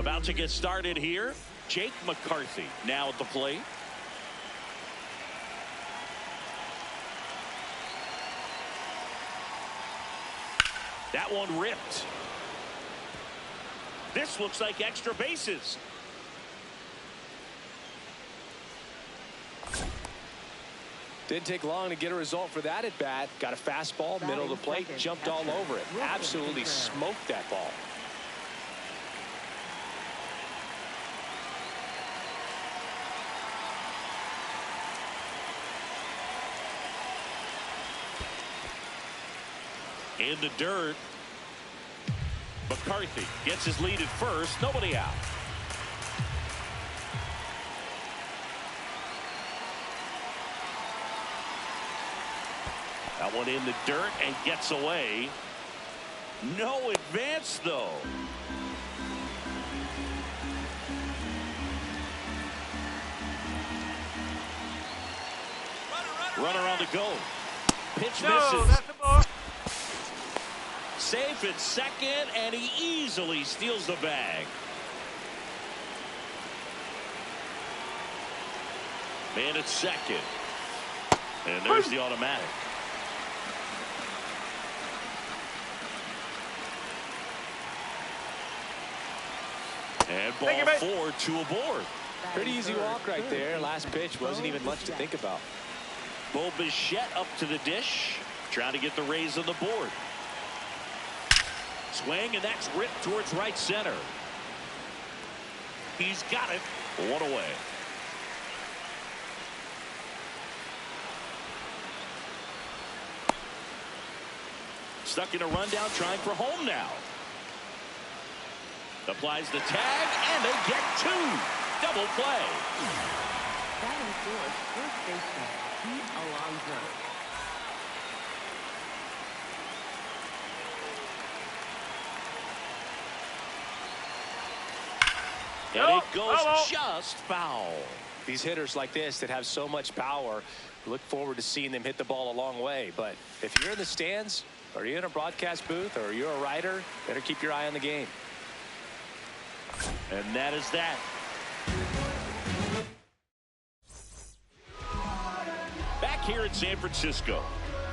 About to get started here. Jake McCarthy now at the plate. That one ripped. This looks like extra bases. Didn't take long to get a result for that at bat. Got a fastball, middle of the plate, jumped all over it. Absolutely smoked that ball. In the dirt. McCarthy gets his lead at first. Nobody out. That one in the dirt and gets away. No advance, though. Runner on the go. Pitch misses. That's the ball. Safe at second, and he easily steals the bag. Man at second. And there's the automatic. And ball 4, 2 aboard. Pretty easy walk right there. Last pitch wasn't even much to think about. Bo Bichette up to the dish, trying to get the Rays on the board. Swing, and that's ripped towards right center. He's got it. One away. Stuck in a rundown, trying for home now. Applies the tag, and they get 2. Double play. Batting fourth, first baseman, Pete Alonso. And it goes just foul. These hitters like this that have so much power, look forward to seeing them hit the ball a long way. But if you're in the stands, or you're in a broadcast booth, or you're a writer, better keep your eye on the game. And that is that. Back here in San Francisco.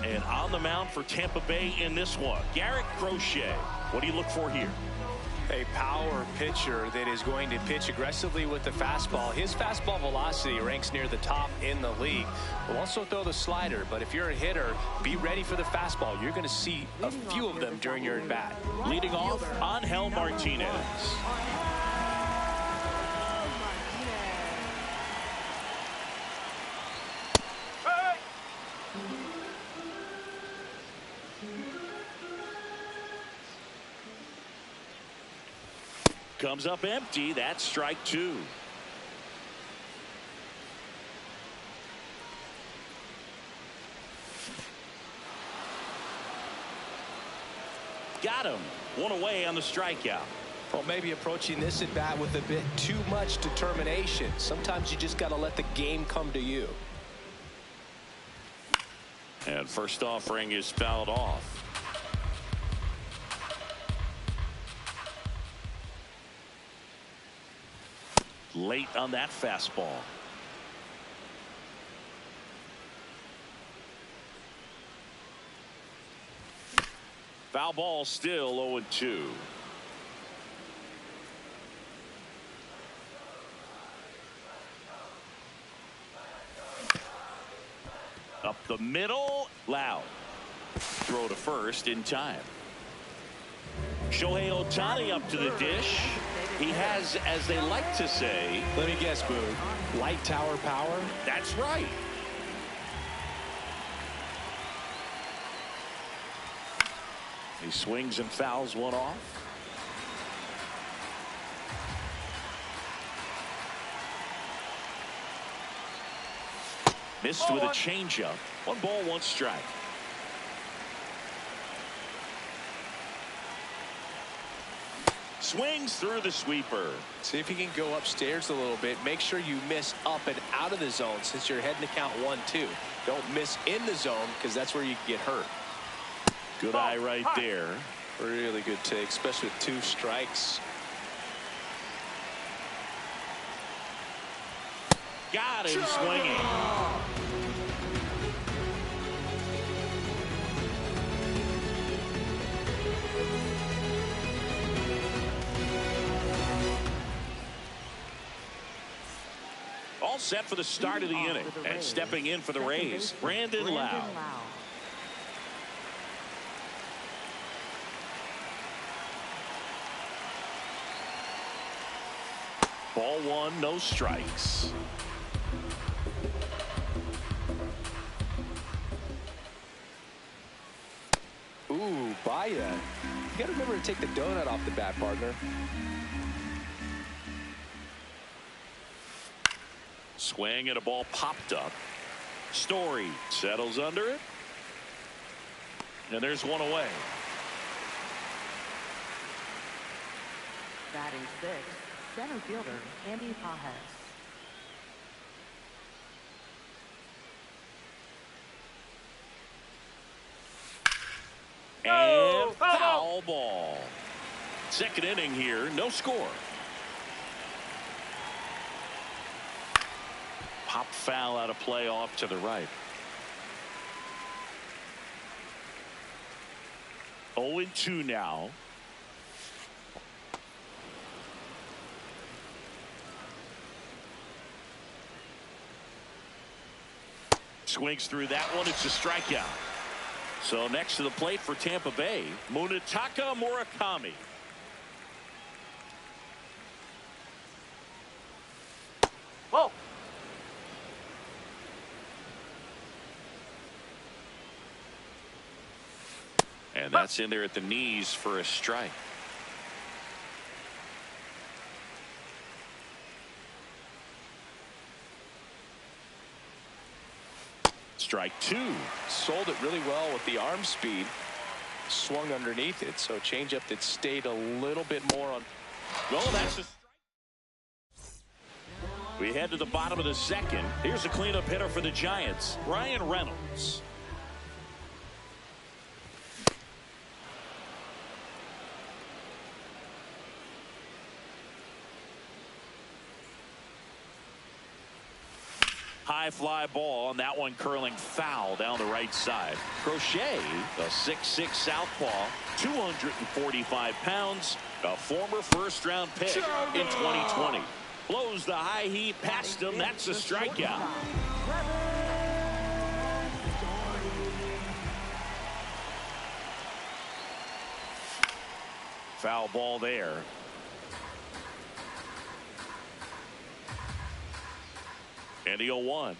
And on the mound for Tampa Bay in this one, Garrett Crochet. What do you look for here? A power pitcher that is going to pitch aggressively with the fastball. His fastball velocity ranks near the top in the league. Will also throw the slider, but if you're a hitter, be ready for the fastball. You're going to see a few of them during your at-bat. Leading off, Angel Martinez. Comes up empty. That's strike 2. Got him. One away on the strikeout. Well, maybe approaching this at bat with a bit too much determination. Sometimes you just got to let the game come to you. And first offering is fouled off. Late on that fastball. Foul ball, still 0-2. Up the middle, Loud. Throw to first in time. Shohei Ohtani up to the dish. He has, as they like to say, let me guess, Boo, light tower power? That's right. He swings and fouls one off. Missed with a changeup. 1 ball, 1 strike. Swings through the sweeper. See if you can go upstairs a little bit. Make sure you miss up and out of the zone since you're heading to count 1-2. Don't miss in the zone because that's where you can get hurt. Good eye right there. Really good take, especially with 2 strikes. Got him swinging. All set for the start of the inning. And stepping in for the Rays, Brandon Lau. Ball one, no strikes. Ooh, buy that. You got to remember to take the donut off the bat, partner. Swing and a ball popped up. Story settles under it. And there's one away. Batting sixth, center fielder Andy Pajes. And foul ball. Second inning here, no score. Pop foul out of play off to the right. 0-2 now. Swings through that one. It's a strikeout. So next to the plate for Tampa Bay, Munetaka Murakami. Whoa. And that's in there at the knees for a strike. Strike two. Sold it really well with the arm speed. Swung underneath it, so changeup that stayed a little bit more on. Well, that's a strike. We head to the bottom of the second. Here's a cleanup hitter for the Giants, Ryan Reynolds. High fly ball, and that one curling foul down the right side. Crochet, a 6'6" southpaw, 245 pounds, a former first-round pick in 2020. Blows the high heat past him. That's a strikeout. Foul ball there. And the 0-1.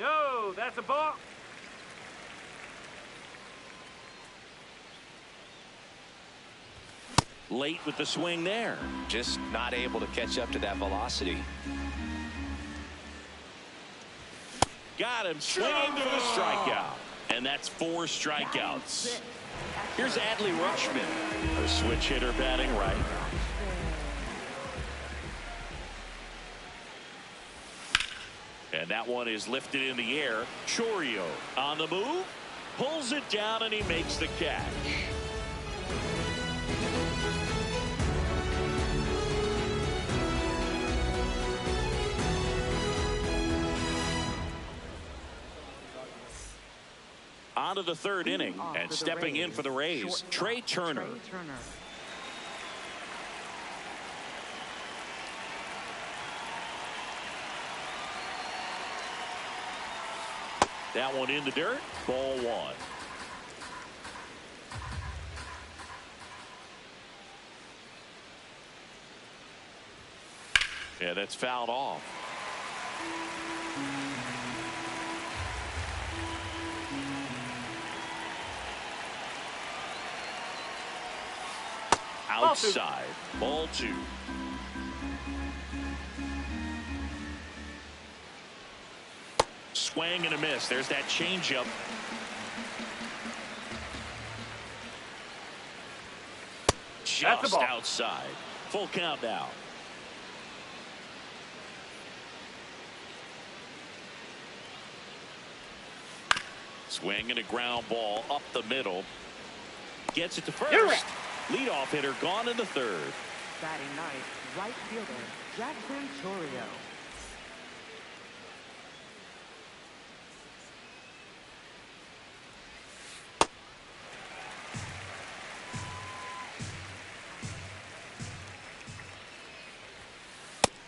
No, that's a ball. Late with the swing there. Just not able to catch up to that velocity. Got him swinging to the strikeout. And that's 4 strikeouts. Here's Adley Rutschman, a switch hitter batting right. And that one is lifted in the air. Chourio on the move. Pulls it down and he makes the catch. On to the third inning, and stepping in for the Rays, Trey Turner. That one in the dirt. Ball one. Yeah, that's fouled off. Outside. Ball two. Swing and a miss. There's that changeup. Just outside. Full count now. Swing and a ground ball up the middle. Gets it to first. Leadoff hitter gone in the third. Batting ninth, right fielder Chorio.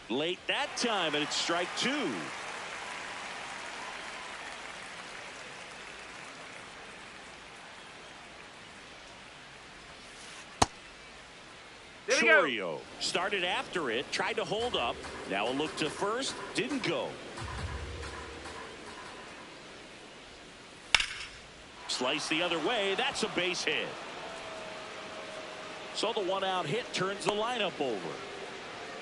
Late that time, and it's strike two. Chorio started after it, tried to hold up. Now a look to first, didn't go. Slice the other way, that's a base hit. So the one-out hit turns the lineup over.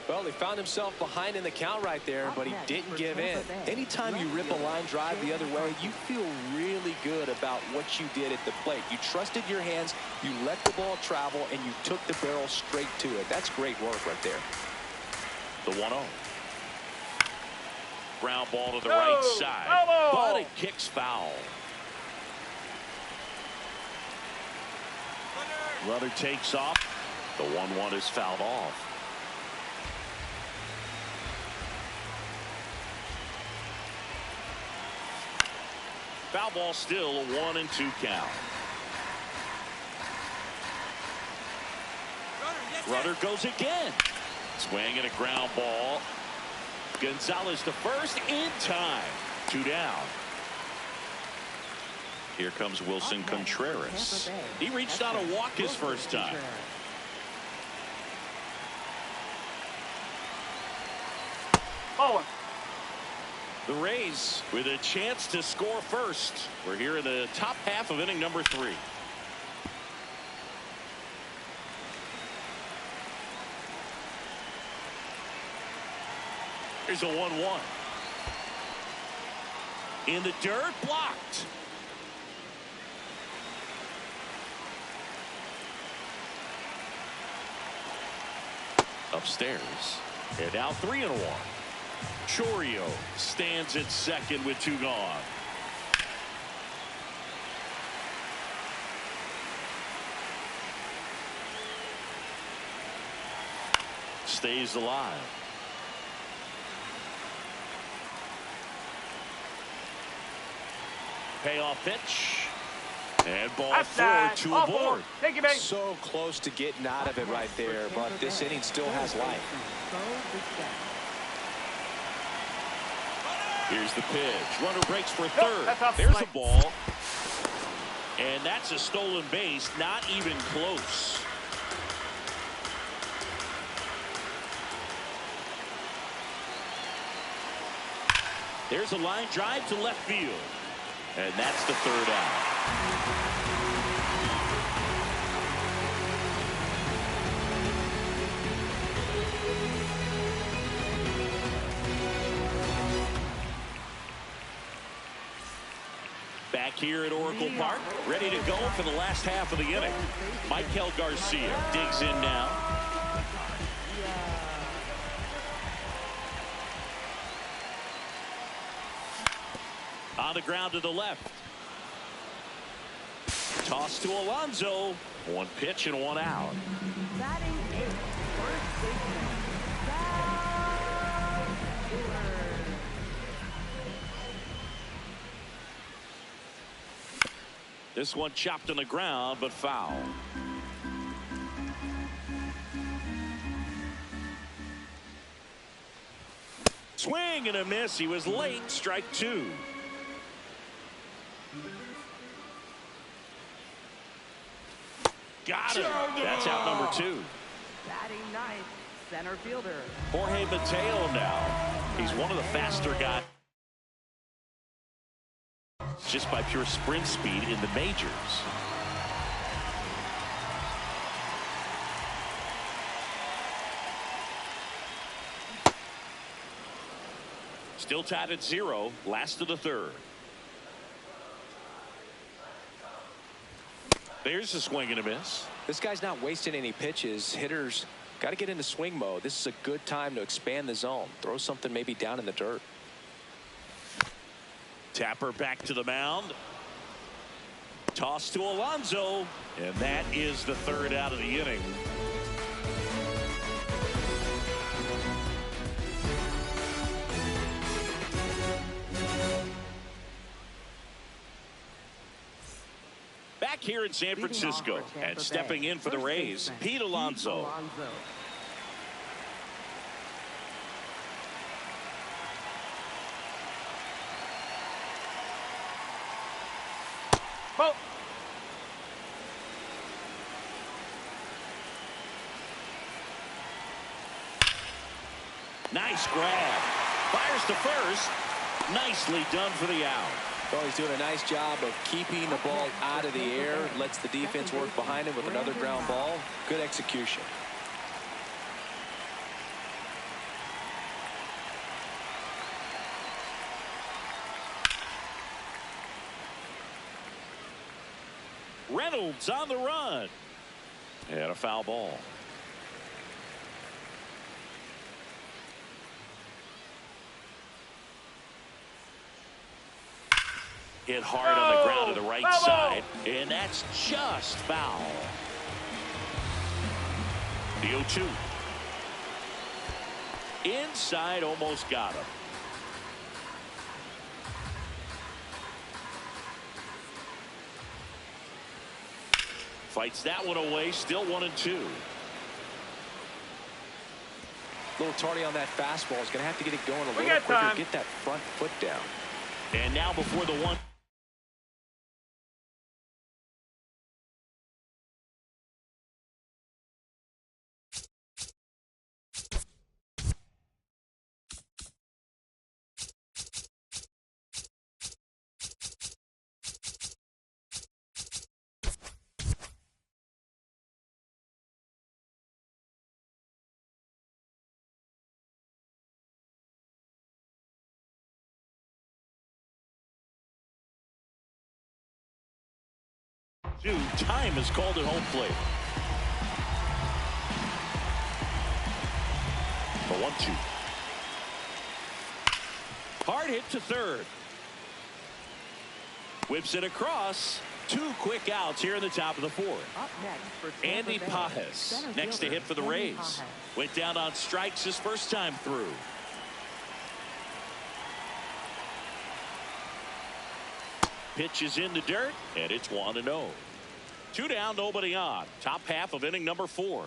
Well, he found himself behind in the count right there, but he didn't give in. Anytime you rip a line drive the other way, you feel really good about what you did at the plate. You trusted your hands, you let the ball travel, and you took the barrel straight to it. That's great work right there. The 1-0. Ground ball to the right side, but it kicks foul. Runner takes off. The 1-1 is fouled off. Foul ball, still a 1-2 count. Runner goes again. Swing and a ground ball. Gonzalez to first in time. 2 down. Here comes Wilson Contreras. He reached out a walk his first time. Oh. The Rays with a chance to score first. We're here in the top half of inning number 3. Here's a 1-1. In the dirt, blocked. Upstairs. And now 3-1. Chorio stands at second with 2 gone. Stays alive. Payoff pitch. And ball 4 to a board. Thank you, mate. So close to getting out of it right there, but this inning still has life. Here's the pitch. Runner breaks for third. There's a ball. And that's a stolen base. Not even close. There's a line drive to left field. And that's the 3rd out. Back here at Oracle Park, ready to go for the last half of the inning. Michael Garcia digs in now. On the ground to the left. Toss to Alonso. 1 pitch and 1 out. Batting 8th, first baseman. This one chopped on the ground, but foul. Swing and a miss. He was late. Strike 2. Got him. That's out number 2. Batting 9th, center fielder. Jorge Mateo now. He's one of the faster guys. Just by pure sprint speed in the majors. Still tied at 0. Last of the 3rd. There's a swing and a miss. This guy's not wasting any pitches. Hitters got to get into swing mode. This is a good time to expand the zone. Throw something maybe down in the dirt. Tapper back to the mound. Toss to Alonso. And that is the 3rd out of the inning. back here in San Francisco. And stepping in for the Rays, Pete Alonso. Ball. Nice grab. Fires to first. Nicely done for the out. Well, he's doing a nice job of keeping the ball out of the air. Lets the defense work behind him with another ground ball. Good execution. Reynolds on the run. And a foul ball. Hit hard on the ground to the right side. And that's just foul. The 0-2. Inside, almost got him. Fights that one away, still 1-2. A little tardy on that fastball. He's going to have to get it going a little quicker. Time. Get that front foot down. And now before the one. Time is called at home plate. The 1-2. Hard hit to third. Whips it across. 2 quick outs here in the top of the 4th. Up next for Andy Pages next to hit for the Rays. Went down on strikes his first time through. Pitch is in the dirt, and it's 1-0. 2 down, nobody on. Top half of inning number 4.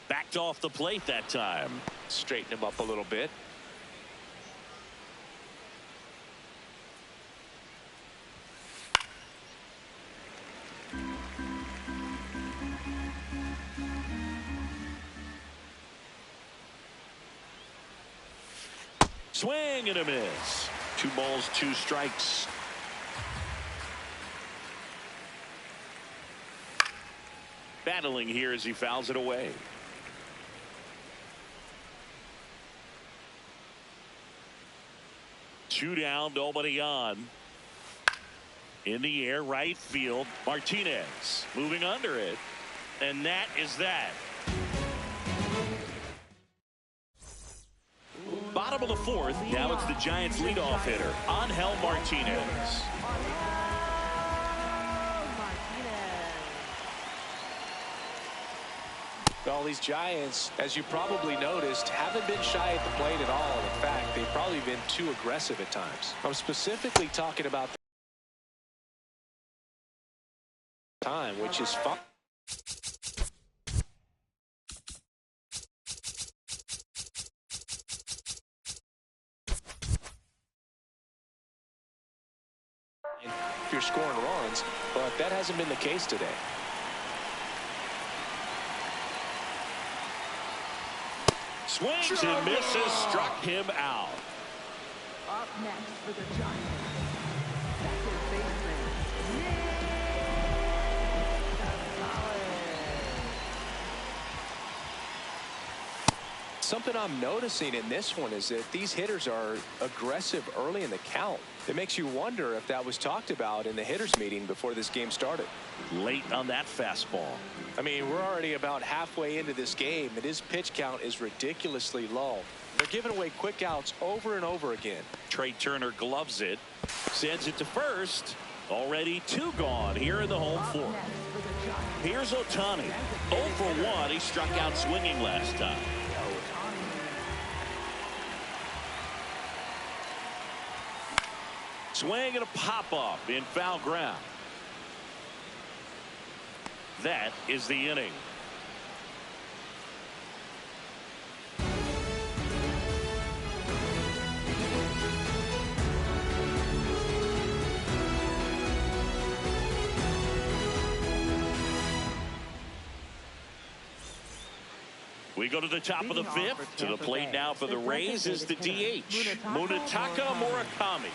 Backed off the plate that time. Straighten him up a little bit. Swing and a miss. 2 balls, 2 strikes. Battling here as he fouls it away. Two down, nobody on. In the air, right field. Martinez moving under it. And that is that. Bottom of the 4th, now it's the Giants leadoff hitter, Angel Martinez. Well, these Giants, as you probably noticed, haven't been shy at the plate at all. In fact, they've probably been too aggressive at times. I'm specifically talking about the time, which is fun. If you're scoring runs, but that hasn't been the case today. Swings and misses, struck him out. Up next for the Giants, second baseman, Something I'm noticing in this one is that these hitters are aggressive early in the count. It makes you wonder if that was talked about in the hitters meeting before this game started. Late on that fastball. I mean, we're already about halfway into this game, and his pitch count is ridiculously low. They're giving away quick outs over and over again. Trey Turner gloves it, sends it to first. Already 2 gone here in the home 4th. Here's Ohtani. 0 for 1. He struck out swinging last time. Swing and a pop-up in foul ground. That is the inning. We go to the top of the fifth. To the plate now for the Rays is the DH, Munetaka Murakami.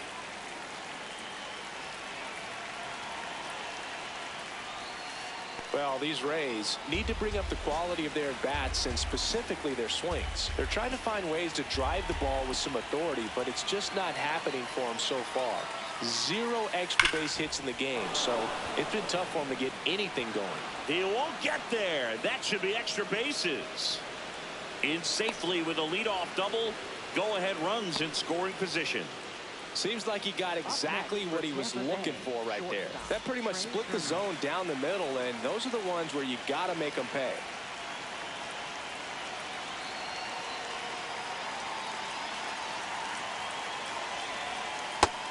Well, these Rays need to bring up the quality of their bats and specifically their swings. They're trying to find ways to drive the ball with some authority, but it's just not happening for them so far. 0 extra base hits in the game, so it's been tough for him to get anything going. He won't get there. That should be extra bases. In safely with a leadoff double. Go-ahead runs in scoring position. Seems like he got exactly what he was looking for right there. That pretty much split the zone down the middle, and those are the ones where you got to make them pay.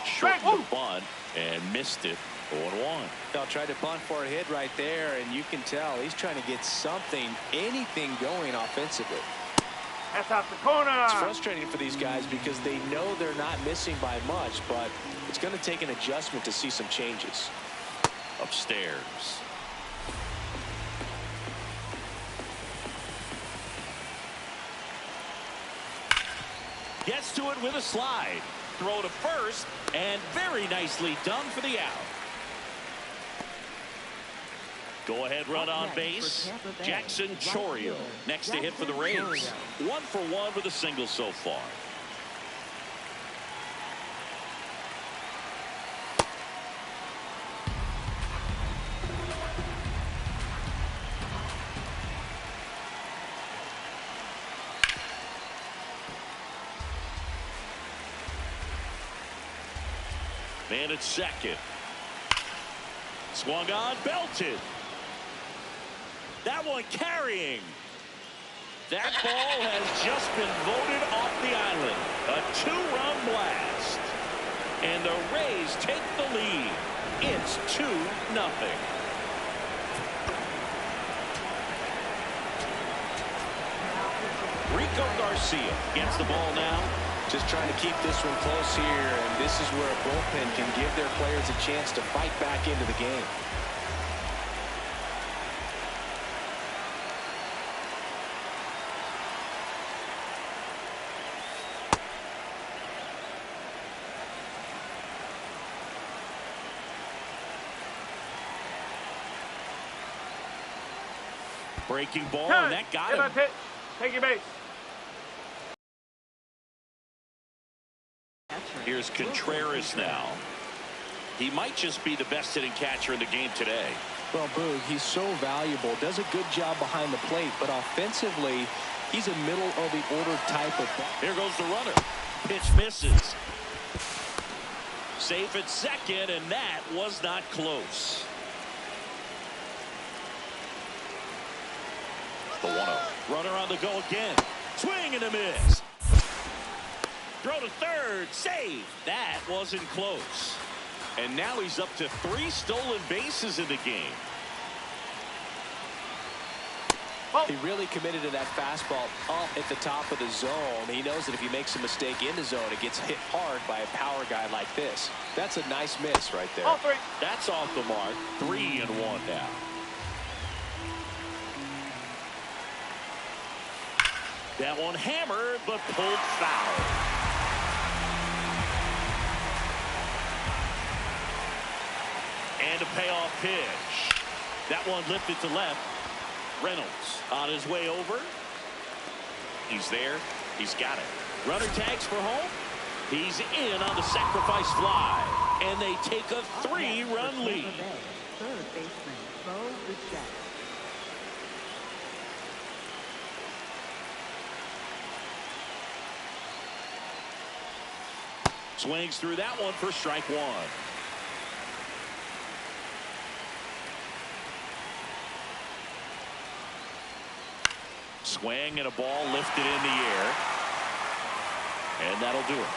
Short the bunt and missed it. 0-1. Now tried to bunt for a hit right there, and you can tell he's trying to get something, anything going offensively. That's out the corner. It's frustrating for these guys because they know they're not missing by much, but it's going to take an adjustment to see some changes. Upstairs. Gets to it with a slide. Throw to first, and very nicely done for the out. Go-ahead run on base. Jackson Chourio next to hit for the Rays. 1 for 1 with a single so far. Man at second. Swung on, belted. That one carrying. That ball has just been voted off the island. A 2-run blast. And the Rays take the lead. It's 2-0. Rico Garcia gets the ball now. Just trying to keep this one close here, and this is where a bullpen can give their players a chance to fight back into the game. Breaking ball, and that got him. Take your base. Here's Contreras now. He might just be the best hitting catcher in the game today. Well, Boog, he's so valuable, does a good job behind the plate, but offensively, he's a middle of the order type of bat. Here goes the runner. Pitch misses. Safe at second, and that was not close. The 1-0. Runner on the go again. Swing and a miss. Throw to third. Save. That wasn't close. And now he's up to 3 stolen bases in the game. He really committed to that fastball up at the top of the zone. He knows that if he makes a mistake in the zone, it gets hit hard by a power guy like this. That's a nice miss right there. That's off the mark. 3-1 now. That one hammered, but pulled foul. And a payoff pitch. That one lifted to left. Reynolds on his way over. He's there. He's got it. Runner tags for home. He's in on the sacrifice fly. And they take a 3-run lead. Third baseman, Bo Bichette. Swings through that one for strike 1. Swing and a ball lifted in the air. And that'll do it.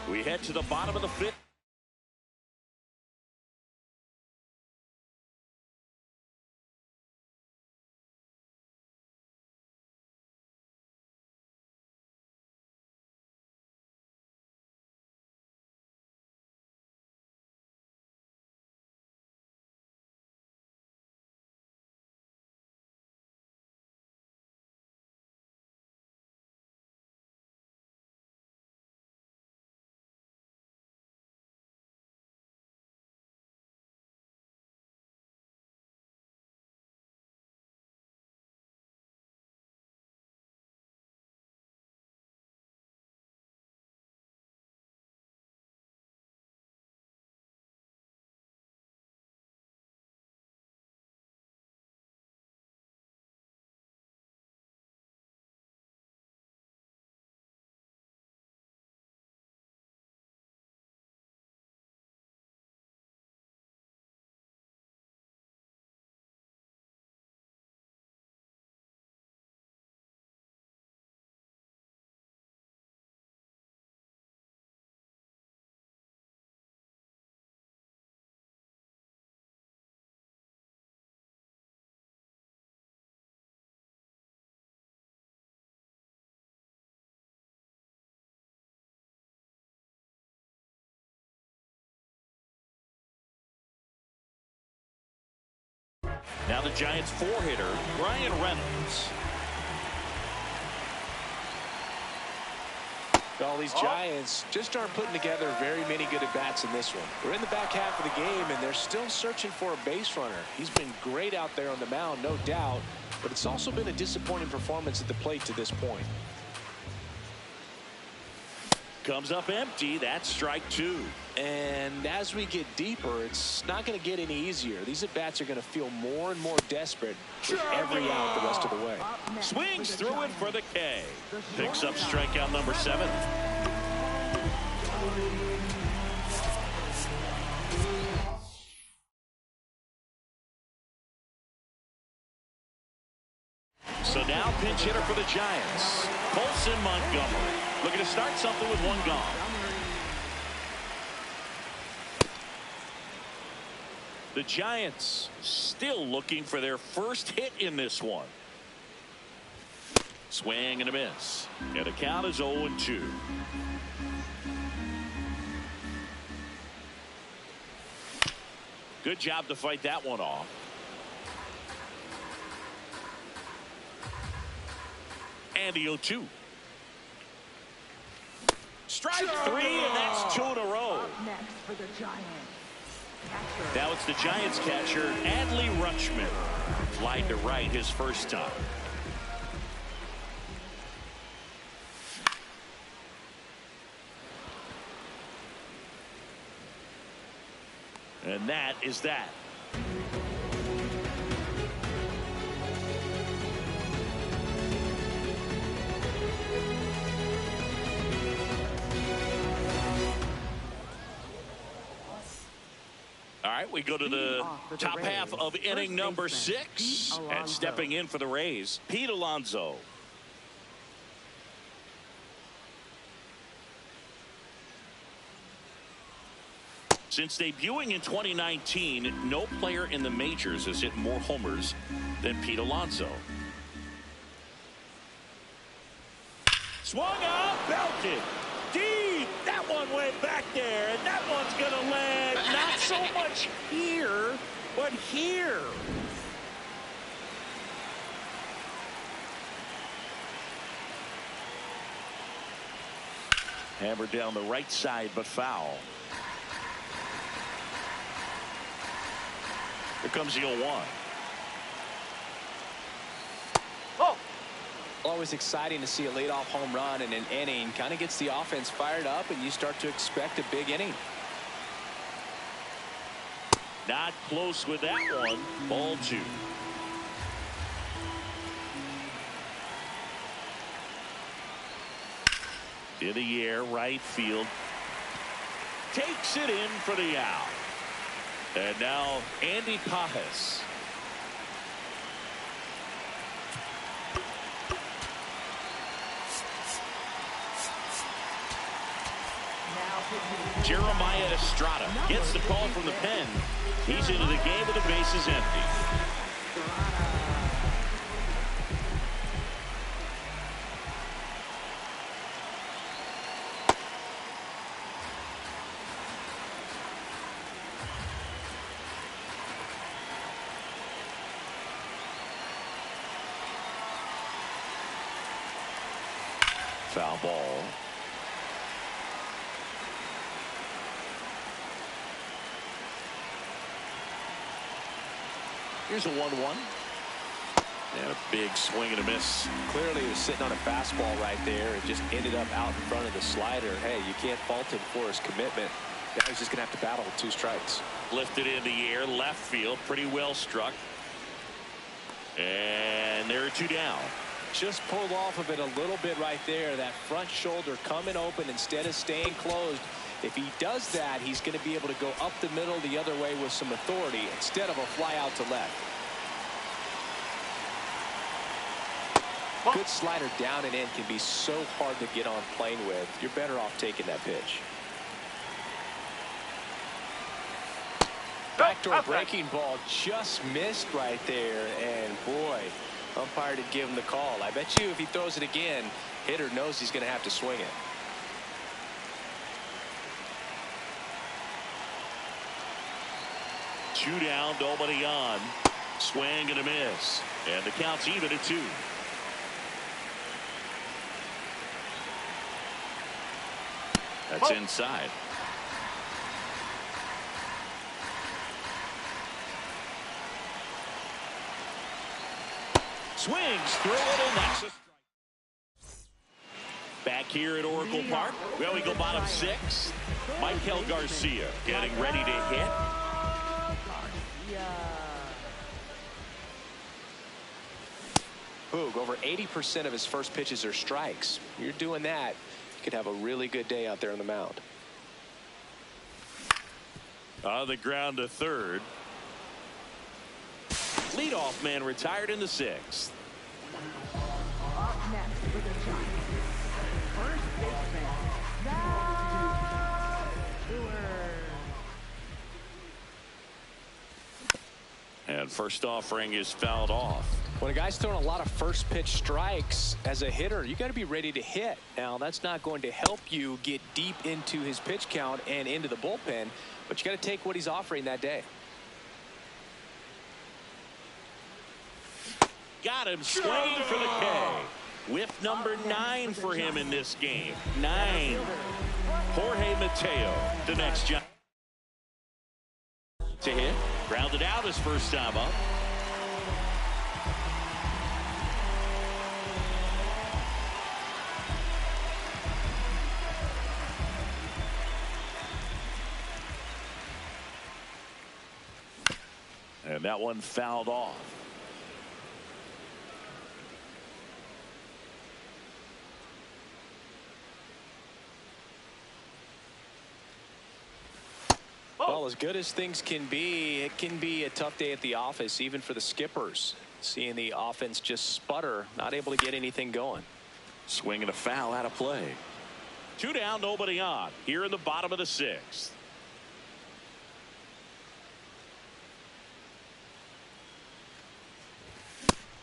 We head to the bottom of the fifth. Now the Giants four-hitter, Brian Reynolds. All these Giants just aren't putting together very many good at-bats in this one. We're in the back half of the game, and they're still searching for a base runner. He's been great out there on the mound, no doubt, but it's also been a disappointing performance at the plate to this point. Comes up empty. That's strike two. And as we get deeper, it's not going to get any easier. These at-bats are going to feel more and more desperate with every out the rest of the way. Swings through it for the K. Picks up strikeout number 7. So now pinch hitter for the Giants, Colson Montgomery. Looking to start something with one gone. The Giants still looking for their first hit in this one. Swing and a miss. And the count is 0-2. Good job to fight that one off. And the 0-2. Strike 3, and that's 2 in a row. Next for the Giants. Now it's the Giants catcher, Adley Rutschman. Flied to right his first time. And that is that. All right, we go to the top half of inning number 6. And stepping in for the Rays, Pete Alonso. Since debuting in 2019, no player in the majors has hit more homers than Pete Alonso. Swung out, belted. Deep. That one went back there, and that one's going to land not so much here, but here. Hammered down the right side, but foul. Here comes the 0-1. Oh! Always exciting to see a leadoff home run in an inning. Kind of gets the offense fired up, and you start to expect a big inning. Not close with that one. Ball 2. In the air, right field. Takes it in for the out. And now Andy Pajes. Now Jeremiah Estrada gets the call from the pen. He's into the game with the bases empty. Foul ball. Here's a 1-1. And a big swing and a miss. Clearly he was sitting on a fastball right there. It just ended up out in front of the slider. Hey, you can't fault him for his commitment. Now he's just going to have to battle with 2 strikes. Lifted in the air, left field, pretty well struck. And there are 2 down. Just pulled off of it a little bit right there. That front shoulder coming open instead of staying closed. If he does that, he's going to be able to go up the middle the other way with some authority instead of a fly out to left. Good slider down and in can be so hard to get on plane with. You're better off taking that pitch. Backdoor breaking ball just missed right there, and boy, umpire did give him the call. I bet you if he throws it again, hitter knows he's going to have to swing it. Two down, nobody on. Swing and a miss. And the count's even at 2. That's inside. Swings through it, and that's a strike. Back here at Oracle Park. Well, we go bottom 6. Michael Garcia getting ready to hit. Boog, over 80% of his first pitches are strikes. You're doing that, you could have a really good day out there on the mound. On the ground to third. Leadoff man retired in the 6th. Up next with a shot. First baseman, Zach Brewer. And first offering is fouled off. When a guy's throwing a lot of first pitch strikes as a hitter, you got to be ready to hit. Now, that's not going to help you get deep into his pitch count and into the bullpen, but you got to take what he's offering that day. Got him swinging for the K. Whip number 9 for him in this game. 9. Jorge Mateo, the next job to hit. Grounded out his first time up. And that one fouled off. Well, as good as things can be, it can be a tough day at the office, even for the skippers. Seeing the offense just sputter, not able to get anything going. Swing and a foul out of play. 2 down, nobody on. Here in the bottom of the 6th.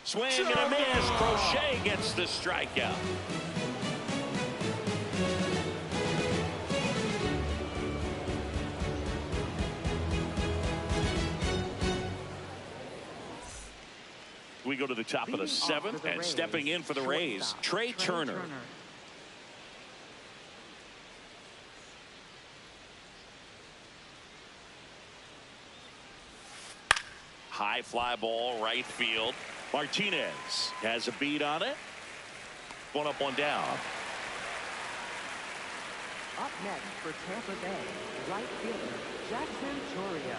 Swing and a miss. Crochet gets the strikeout. We go to the top of the 7th, and stepping in for the Rays, Trey Turner. High fly ball, right field. Martinez has a beat on it. 1 up, 1 down. Up next for Tampa Bay, right fielder Jackson Chourio.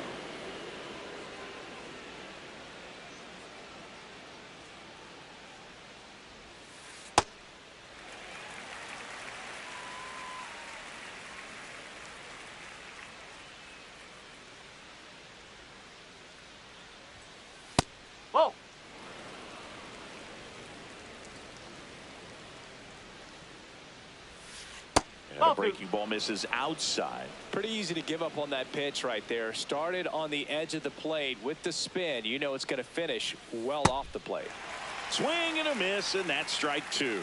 Whoa! And a breaking ball misses outside. Pretty easy to give up on that pitch right there. Started on the edge of the plate with the spin. You know it's going to finish well off the plate. Swing and a miss, and that's strike two.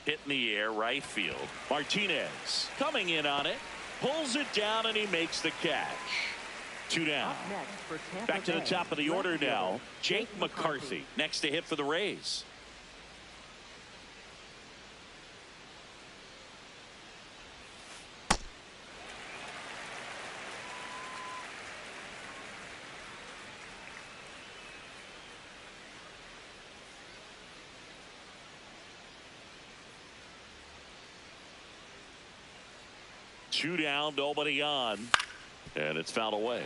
Hit in the air, right field. Martinez coming in on it. Pulls it down, and he makes the catch. Two down. Back to the top of the order now. Jake McCarthy next to hit for the Rays. Two down, nobody on. And it's fouled away.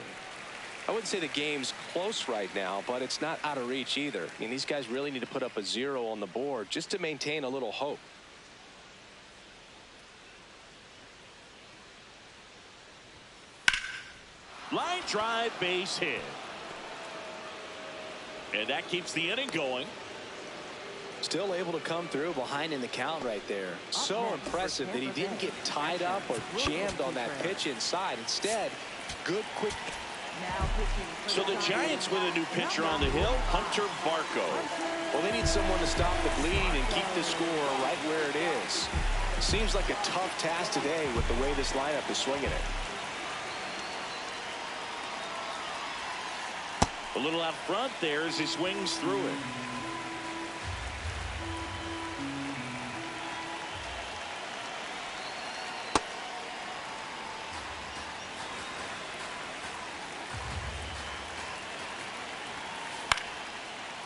I wouldn't say the game's close right now, but it's not out of reach either. I mean, these guys really need to put up a 0 on the board just to maintain a little hope. Line drive, base hit. And that keeps the inning going. Still able to come through behind in the count right there. So impressive that he didn't get tied up or jammed on that pitch inside. Instead, good quick. So the Giants with a new pitcher on the hill, Hunter Barco. Well, they need someone to stop the bleeding and keep the score right where it is. Seems like a tough task today with the way this lineup is swinging it. A little out front there as he swings through it.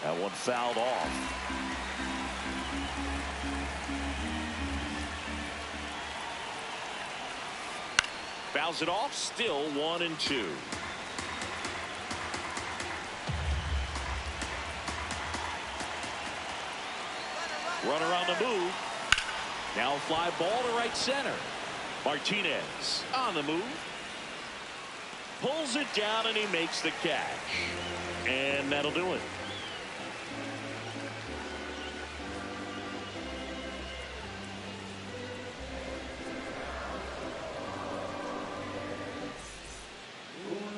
That one fouled off. Fouls it off, still 1-2. Runner on the move. Now fly ball to right center. Martinez on the move. Pulls it down and he makes the catch. And that'll do it.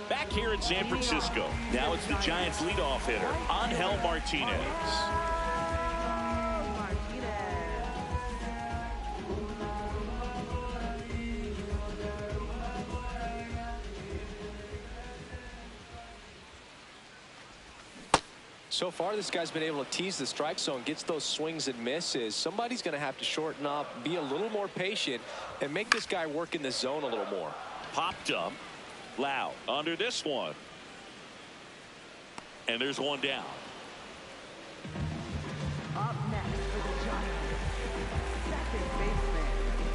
Back here in San Francisco. Now it's the Giants leadoff hitter, Angel Martinez. So far, this guy's been able to tease the strike zone, gets those swings and misses. Somebody's going to have to shorten up, be a little more patient, and make this guy work in the zone a little more. Popped up. Loud under this one. And there's one down. Up next for the Giants, second baseman,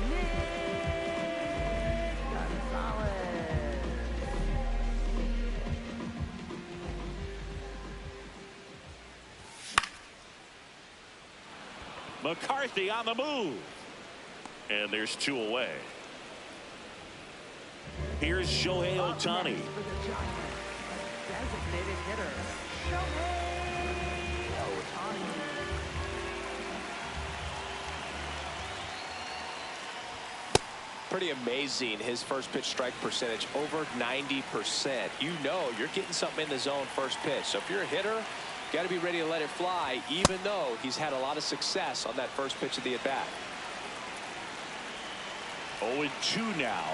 Nick Gonzalez. McCarthy on the move. And there's two away. Here's Shohei Ohtani. Designated hitter, Shohei Ohtani. Pretty amazing, his first pitch strike percentage, over 90%. You know you're getting something in the zone first pitch. So if you're a hitter, got to be ready to let it fly, even though he's had a lot of success on that first pitch of the at-bat. 0-2 now.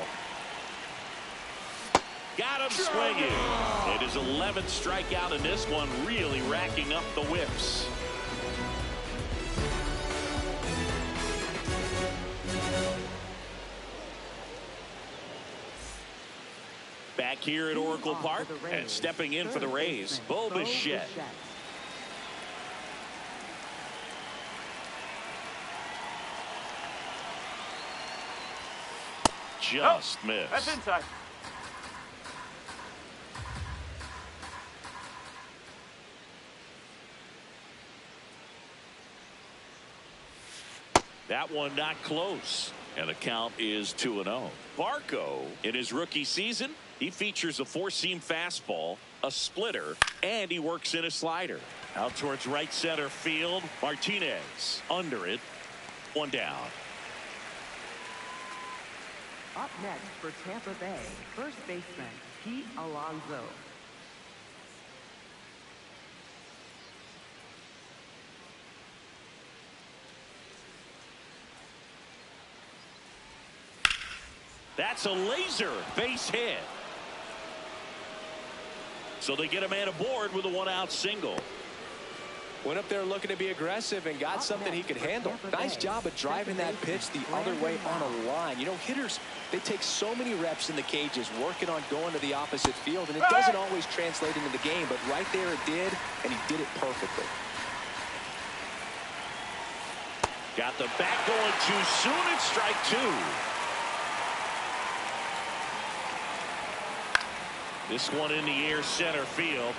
Got him swinging. It is 11th strikeout in this one, really racking up the whiffs. Back here at Oracle Park and stepping in for the Rays, Bo Bichette. Just missed. That's inside. That one not close. And the count is 2-0. Barco, in his rookie season, He features a four-seam fastball, a splitter, and he works in a slider. Out towards right center field. Martinez under it. One down. Up next for Tampa Bay, first baseman Pete Alonso. That's a laser base hit. So they get a man aboard with a one-out single. Went up there looking to be aggressive and got something he could handle. Nice job of driving that pitch the other way on a line. You know, hitters, they take so many reps in the cages working on going to the opposite field, and it doesn't always translate into the game, but right there it did, and he did it perfectly. Got the bat going too soon. It's strike two. This one in the air center field.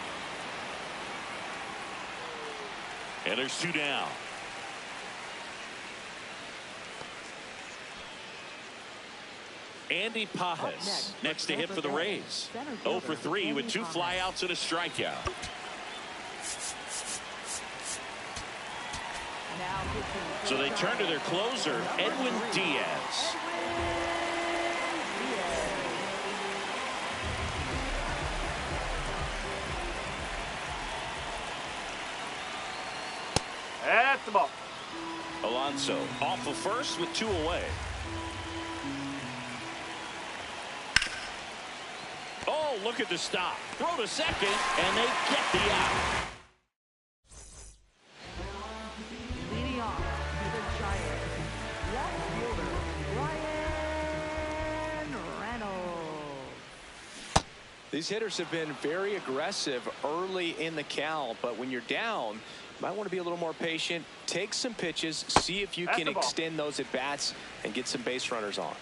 And there's two down. Andy Pajas next to hit for the Rays. 0 for 3 with 2 flyouts and a strikeout. So they turn to their closer, Edwin Diaz. That's the ball. Alonso off of first with 2 away. Oh, look at the stop. Throw to second, and they get the out. Leading off to the Giants, left fielder Ryan Reynolds. These hitters have been very aggressive early in the count, but when you're down, you might want to be a little more patient. Take some pitches, see if you can extend those at bats and get some base runners on.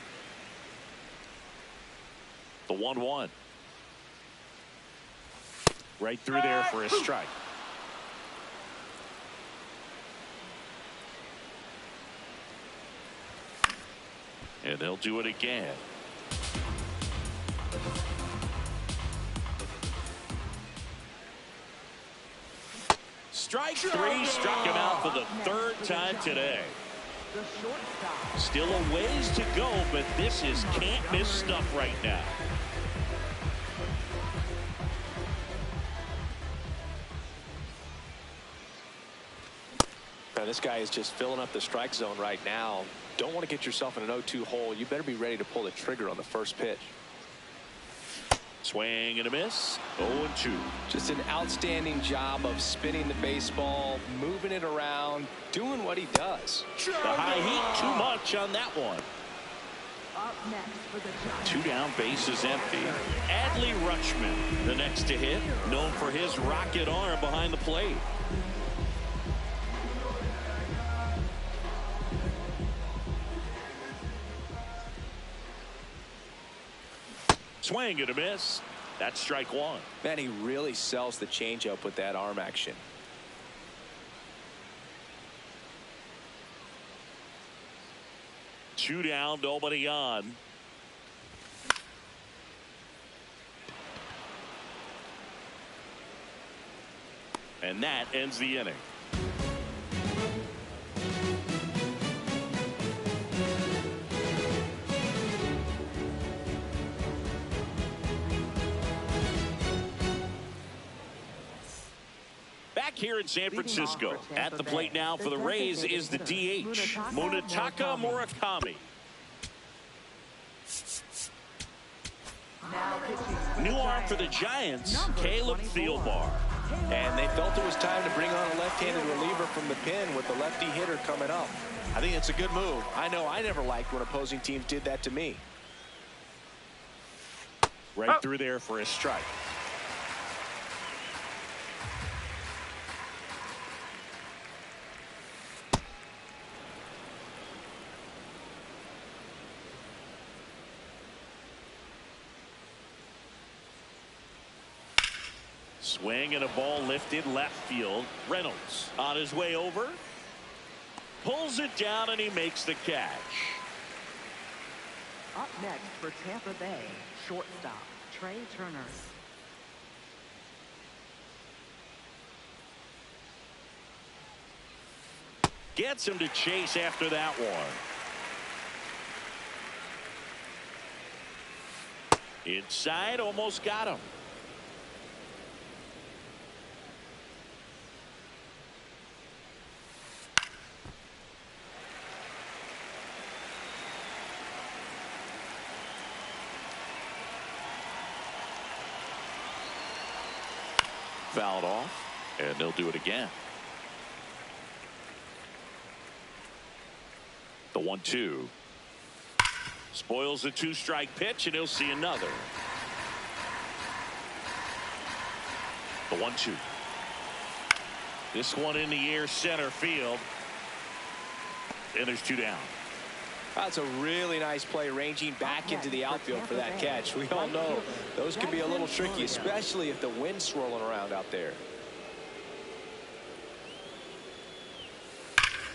The 1-1. Right through there for a strike. And they'll do it again. Strike 3, struck him out for the 3rd time today. The shortstop. Still a ways to go, but this is can't miss stuff right now. Now, this guy is just filling up the strike zone right now. Don't want to get yourself in an 0-2 hole. You better be ready to pull the trigger on the first pitch. Swing and a miss. 0-2. Just an outstanding job of spinning the baseball, moving it around, doing what he does. The high heat, too much on that one. Up next for the Giants. 2 down, bases empty. Adley Rutschman, the next to hit, known for his rocket arm behind the plate. Swing and a miss. That's strike 1. Man, he really sells the changeup with that arm action. Two down, nobody on. And that ends the inning. Back here in San Francisco, at the plate now for the Rays is the DH, Munetaka Murakami. New arm for the Giants, Caleb Thielbar. And they felt it was time to bring on a left-handed reliever from the pen with the lefty hitter coming up. I think it's a good move. I know I never liked when opposing teams did that to me. Right through there for a strike. Swing and a ball lifted left field. Reynolds on his way over. Pulls it down and he makes the catch. Up next for Tampa Bay, shortstop Trey Turner. Gets him to chase after that one. Inside, almost got him. Fouled off, and they'll do it again. The 1-2. Spoils the 2-strike pitch, and he'll see another. The 1-2. This one in the air, center field. And there's 2 down. That's a really nice play, ranging back into the outfield for that catch. We all know those can be a little tricky, especially if the wind's swirling around out there.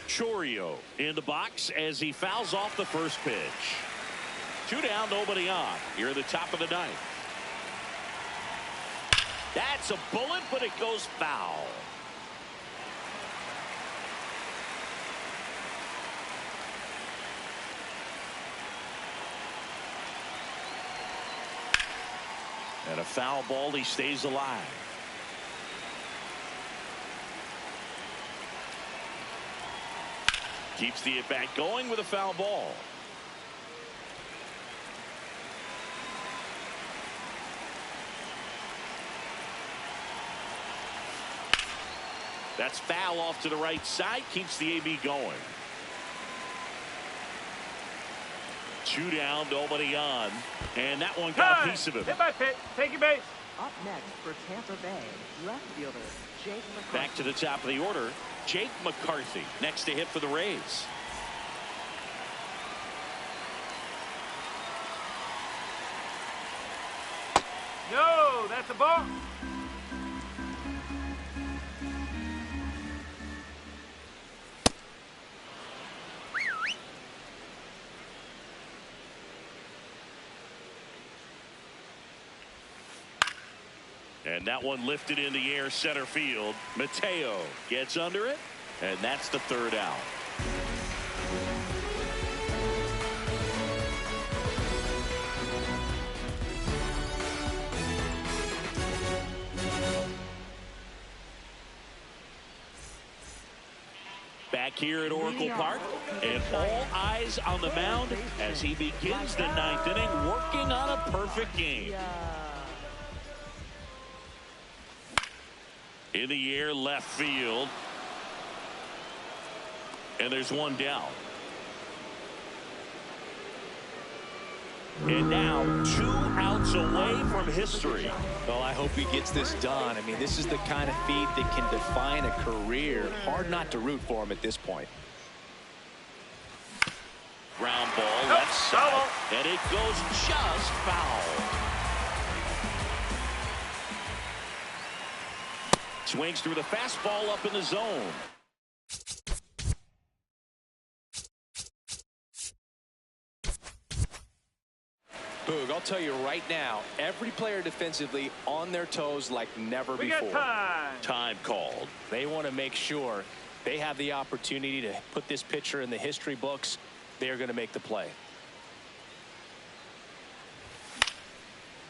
Chourio in the box as he fouls off the first pitch. 2 down, nobody on. Here at the top of the 9th. That's a bullet, but it goes foul. And a foul ball, he stays alive. Keeps the at-bat going with a foul ball. That's foul off to the right side. Keeps the AB going. 2 down, nobody on. And that one got a piece of him. Hit by pitch. Take your base. Up next for Tampa Bay, left fielder Jake McCarthy. Back to the top of the order, Jake McCarthy next to hit for the Rays. No, that's a ball. And that one lifted in the air, center field. Mateo gets under it, and that's the 3rd out. Back here at Oracle Park, and all eyes on the mound as he begins the 9th inning, working on a perfect game. In the air, left field. And there's 1 down. And now 2 outs away from history. Well, I hope he gets this done. I mean, this is the kind of feat that can define a career. Hard not to root for him at this point. Ground ball, left side. And it goes just foul. Swings through the fastball up in the zone. Boog, I'll tell you right now, every player defensively on their toes like never before. We got time. Time called. They want to make sure they have the opportunity to put this pitcher in the history books. They're going to make the play.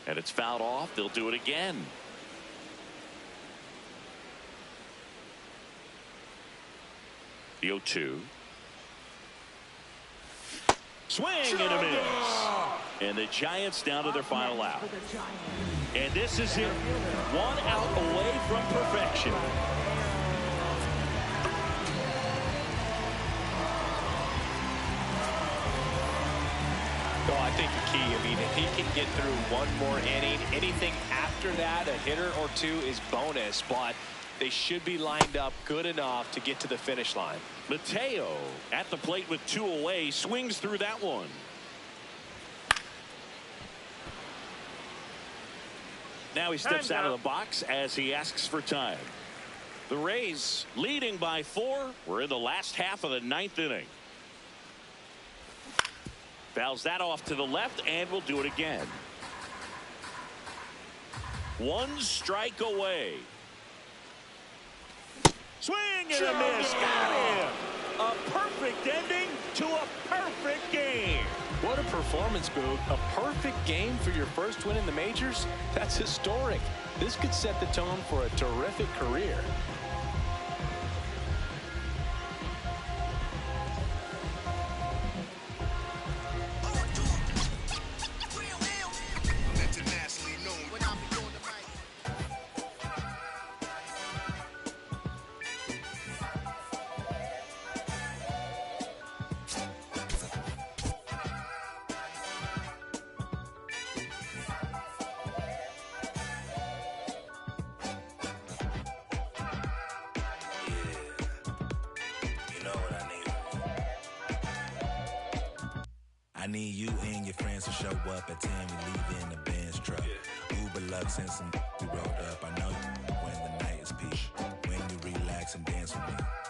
And it's fouled off. They'll do it again. The 0-2. Swing and a miss. And the Giants down to their final out. And this is it. 1 out away from perfection. Well, I think the key, I mean, if he can get through 1 more inning, anything after that, a hitter or 2 is bonus, but they should be lined up good enough to get to the finish line. Mateo at the plate with 2 away, swings through that one. Now he steps out of the box as he asks for time. The Rays leading by 4. We're in the last half of the 9th inning. Fouls that off to the left, and we'll do it again. One strike away. Swing and a miss. Got him. A perfect ending to a perfect game. What a performance, Boog. A perfect game for your first win in the majors? That's historic. This could set the tone for a terrific career. I need you and your friends to show up at 10. We leave in the Benz truck. Uber Lux and some we rolled up. I know you when the night is peak. When you relax and dance with me.